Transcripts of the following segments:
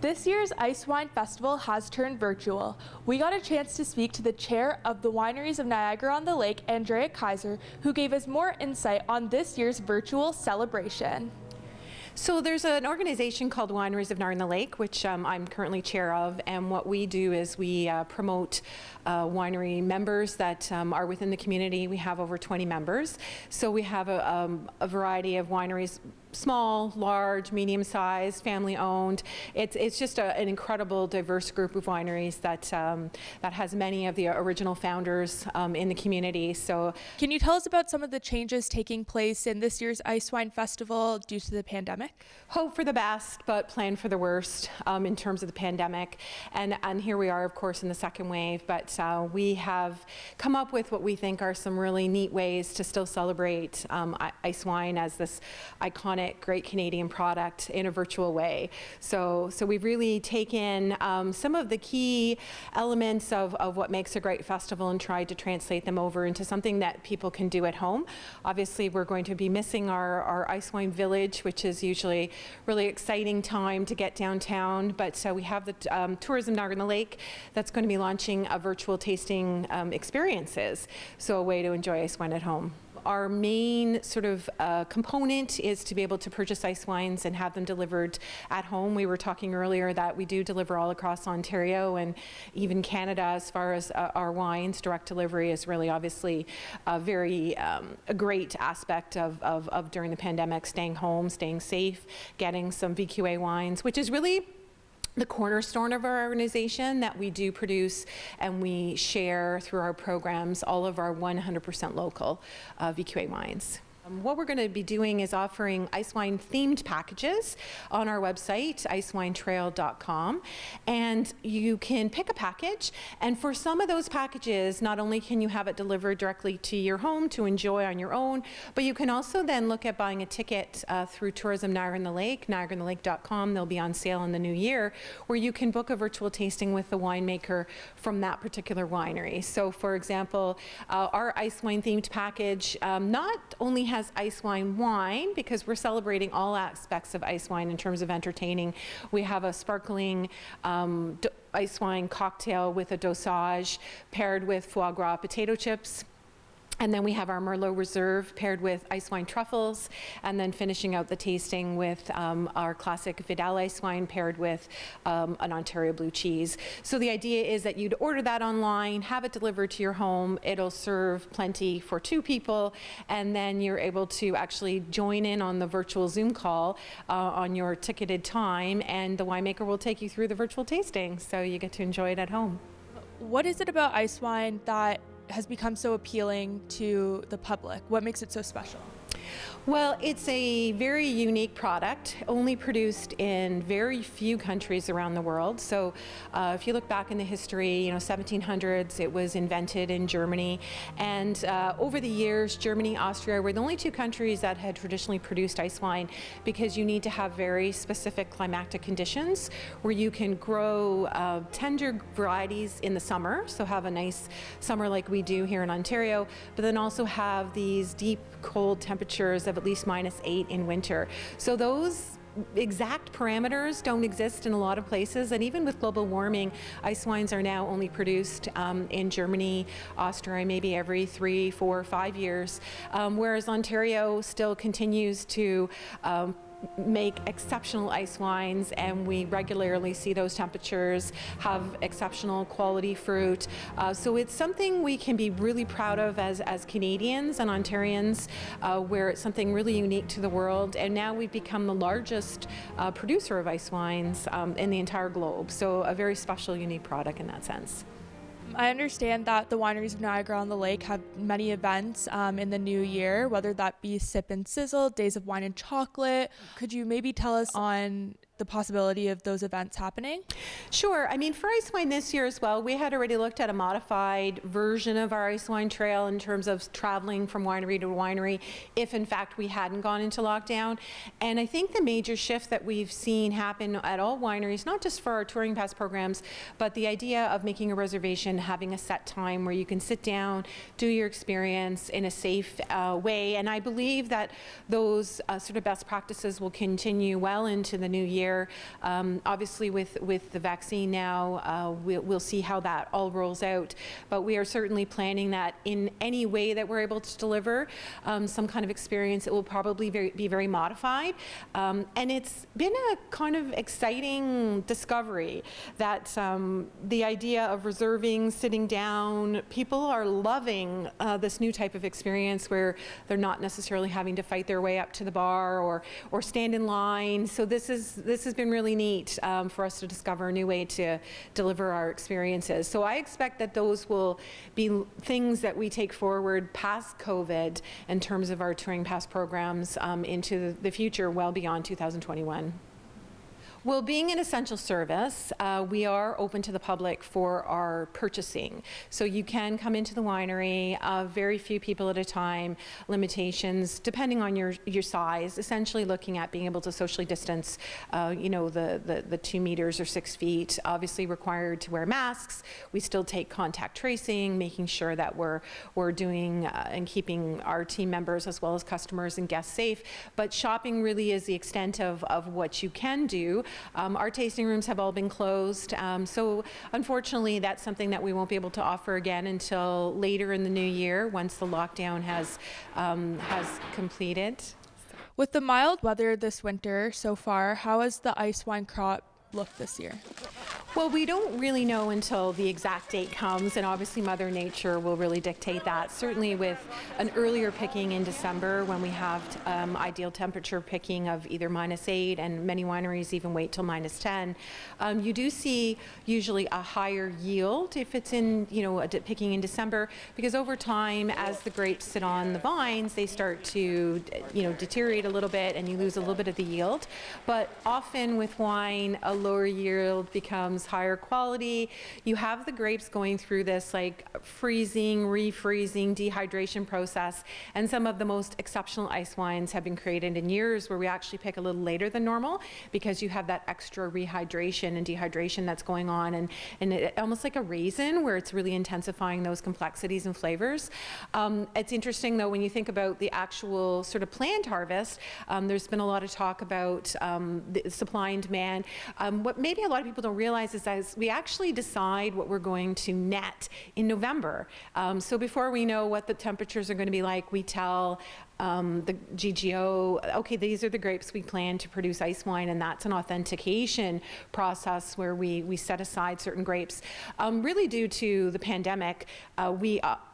This year's Icewine Festival has turned virtual. We got a chance to speak to the chair of the Wineries of Niagara-On-The-Lake, Andrea Kaiser, who gave us more insight on this year's virtual celebration. So there's an organization called Wineries of Niagara-On-The-Lake, which I'm currently chair of, and what we do is we promote winery members that are within the community. We have over 20 members, so we have a variety of wineries, small, large, medium-sized, family-owned. It's just an incredible, diverse group of wineries that has many of the original founders in the community. So, can you tell us about some of the changes taking place in this year's Icewine Festival due to the pandemic? Hope for the best, but plan for the worst in terms of the pandemic. And here we are, of course, in the second wave. But we have come up with what we think are some really neat ways to still celebrate Icewine as this iconic, great Canadian product in a virtual way. So we've really taken some of the key elements of what makes a great festival and tried to translate them over into something that people can do at home. Obviously, we're going to be missing our Icewine Village, which is usually really exciting time to get downtown. But we have the Tourism Niagara-On-The-Lake that's going to be launching a virtual tasting experiences. So a way to enjoy Icewine at home. Our main sort of component is to be able to purchase ice wines and have them delivered at home. We were talking earlier that we do deliver all across Ontario and even Canada as far as our wines. Direct delivery is really obviously a great aspect of during the pandemic, staying home, staying safe, getting some VQA wines, which is really the cornerstone of our organization, that we do produce and we share through our programs all of our 100% local VQA wines. What we're going to be doing is offering Icewine themed packages on our website, icewinetrail.com, and you can pick a package, and for some of those packages, not only can you have it delivered directly to your home to enjoy on your own, but you can also then look at buying a ticket through Tourism Niagara-On-The-Lake, niagara-on-the-lake.com. They'll be on sale in the new year, where you can book a virtual tasting with the winemaker from that particular winery. So for example, our Icewine themed package not only has Icewine wine, because we're celebrating all aspects of Icewine in terms of entertaining. We have a sparkling Icewine cocktail with a dosage paired with foie gras potato chips. And then we have our Merlot Reserve paired with Icewine truffles, and then finishing out the tasting with our classic Vidal Icewine paired with an Ontario blue cheese. So the idea is that you'd order that online, have it delivered to your home. It'll serve plenty for 2 people, and then you're able to actually join in on the virtual Zoom call on your ticketed time, and the winemaker will take you through the virtual tasting, so you get to enjoy it at home. What is it about Icewine that has become so appealing to the public? What makes it so special? Well, it's a very unique product, only produced in very few countries around the world. So if you look back in the history, 1700s, it was invented in Germany. And over the years, Germany, Austria were the only 2 countries that had traditionally produced ice wine, because you need to have very specific climatic conditions where you can grow tender varieties in the summer, so have a nice summer like we do here in Ontario, but then also have these deep cold temperatures of at least -8 in winter. So those exact parameters don't exist in a lot of places, and even with global warming, ice wines are now only produced in Germany, Austria, maybe every 3, 4, 5 years, whereas Ontario still continues to make exceptional ice wines, and we regularly see those temperatures, have exceptional quality fruit. So it's something we can be really proud of as Canadians and Ontarians, where it's something really unique to the world. And now we've become the largest producer of ice wines in the entire globe. So a very special, unique product in that sense. I understand that the Wineries of Niagara-On-The-Lake have many events in the new year, whether that be Sip and Sizzle, Days of Wine and Chocolate. Could you maybe tell us on the possibility of those events happening? Sure. I mean, for Icewine this year as well, we had already looked at a modified version of our Icewine trail in terms of traveling from winery to winery, if in fact we hadn't gone into lockdown. And I think the major shift that we've seen happen at all wineries, not just for our touring pass programs, but the idea of making a reservation, having a set time where you can sit down, do your experience in a safe way. And I believe that those sort of best practices will continue well into the new year. year. Obviously, with the vaccine now, we'll see how that all rolls out. But we are certainly planning that in any way that we're able to deliver some kind of experience, it will probably be very modified. And it's been a kind of exciting discovery that the idea of reserving, sitting down, people are loving this new type of experience where they're not necessarily having to fight their way up to the bar or stand in line. So this has been really neat for us to discover a new way to deliver our experiences. So I expect that those will be things that we take forward past COVID in terms of our touring pass programs into the future, well beyond 2021. Well, being an essential service, we are open to the public for our purchasing. So you can come into the winery, very few people at a time, limitations depending on your size, essentially looking at being able to socially distance, the 2 meters or 6 feet, obviously required to wear masks. We still take contact tracing, making sure that we're doing and keeping our team members as well as customers and guests safe. But shopping really is the extent of what you can do. Our tasting rooms have all been closed, so unfortunately that's something that we won't be able to offer again until later in the new year once the lockdown has completed. With the mild weather this winter so far, how has the ice wine crop looked this year? Well, we don't really know until the exact date comes, and obviously Mother Nature will really dictate that. Certainly with an earlier picking in December when we have ideal temperature picking of either -8, and many wineries even wait till -10. You do see usually a higher yield if it's in, picking in December, because over time, as the grapes sit on the vines, they start to, deteriorate a little bit and you lose a little bit of the yield. But often with wine, a lower yield becomes higher quality. You have the grapes going through this like freezing, refreezing, dehydration process, and some of the most exceptional ice wines have been created in years where we actually pick a little later than normal because you have that extra rehydration and dehydration that's going on, and it, almost like a raisin where it's really intensifying those complexities and flavors. It's interesting though when you think about the actual sort of planned harvest, there's been a lot of talk about the supply and demand. What maybe a lot of people don't realize is that we actually decide what we're going to net in November. So before we know what the temperatures are going to be like, we tell the GGO, okay, these are the grapes we plan to produce ice wine, and that's an authentication process where we set aside certain grapes. Really due to the pandemic,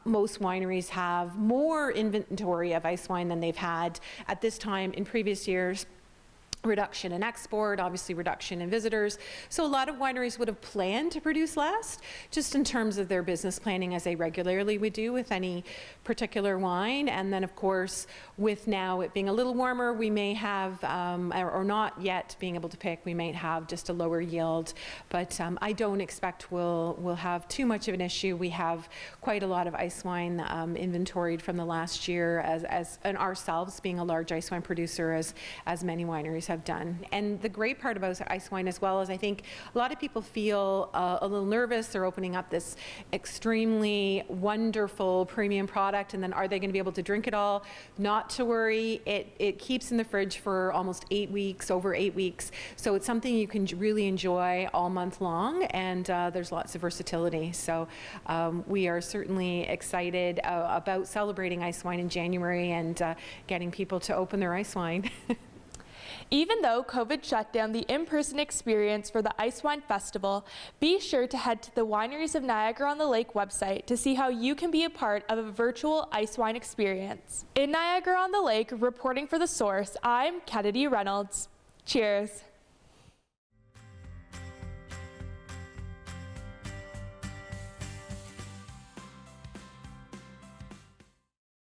most wineries have more inventory of ice wine than they've had at this time in previous years. Reduction in export, obviously reduction in visitors. So a lot of wineries would have planned to produce less, just in terms of their business planning as they regularly would do with any particular wine. And then of course, with now it being a little warmer, we may have, or not yet being able to pick, we might have just a lower yield. But I don't expect we'll have too much of an issue. We have quite a lot of ice wine inventoried from the last year, and ourselves being a large ice wine producer, as many wineries have done. And the great part about ice wine as well is I think a lot of people feel a little nervous. They're opening up this extremely wonderful premium product, and then are they going to be able to drink it all? Not to worry. It keeps in the fridge for almost 8 weeks, over 8 weeks. So it's something you can really enjoy all month long, and there's lots of versatility. So we are certainly excited about celebrating ice wine in January and getting people to open their ice wine. Even though COVID shut down the in-person experience for the Ice Wine Festival, be sure to head to the Wineries of Niagara-on-the-Lake website to see how you can be a part of a virtual ice wine experience. In Niagara-on-the-Lake, reporting for The Source, I'm Kennedy Reynolds. Cheers.